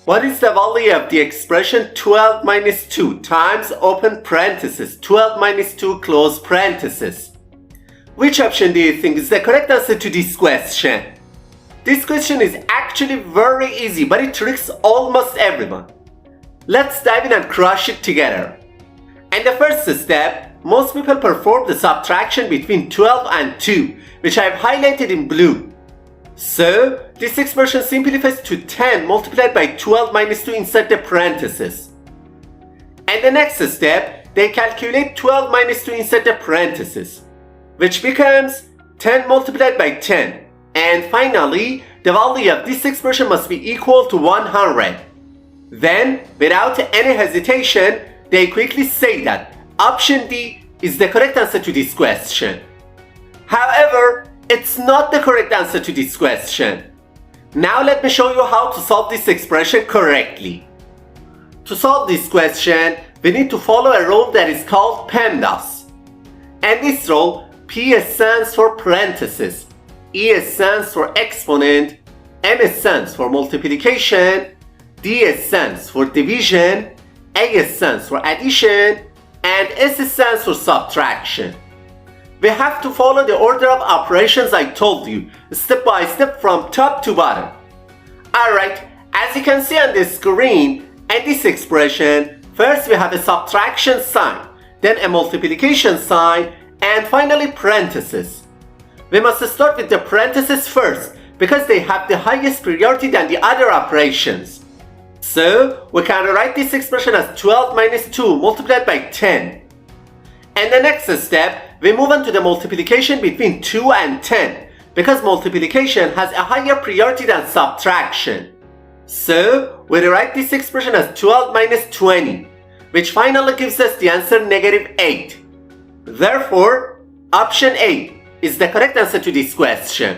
What is the value of the expression 12 minus 2 times open parenthesis 12 minus 2 close parenthesis? Which option do you think is the correct answer to this question? This question is actually very easy, but it tricks almost everyone. Let's dive in and crush it together. In the first step, most people perform the subtraction between 12 and 2, which I have highlighted in blue. So, this expression simplifies to 10 multiplied by 12 minus 2 inside the parenthesis. And the next step, they calculate 12 minus 2 inside the parenthesis, which becomes 10 multiplied by 10. And finally, the value of this expression must be equal to 100. Then, without any hesitation, they quickly say that option D is the correct answer to this question. However, it's not the correct answer to this question. Now let me show you how to solve this expression correctly. To solve this question, we need to follow a rule that is called PEMDAS. And this rule, P stands for parenthesis, E stands for exponent, M stands for multiplication, D stands for division, A stands for addition, and S stands for subtraction. We have to follow the order of operations I told you, step by step from top to bottom. Alright, as you can see on the screen, in this expression, first we have a subtraction sign, then a multiplication sign, and finally parentheses. We must start with the parentheses first, because they have the highest priority than the other operations. So, we can write this expression as 12 minus 2 multiplied by 10. And the next step, we move on to the multiplication between 2 and 10, because multiplication has a higher priority than subtraction. So, we rewrite this expression as 12 minus 20, which finally gives us the answer -8. Therefore, option A is the correct answer to this question.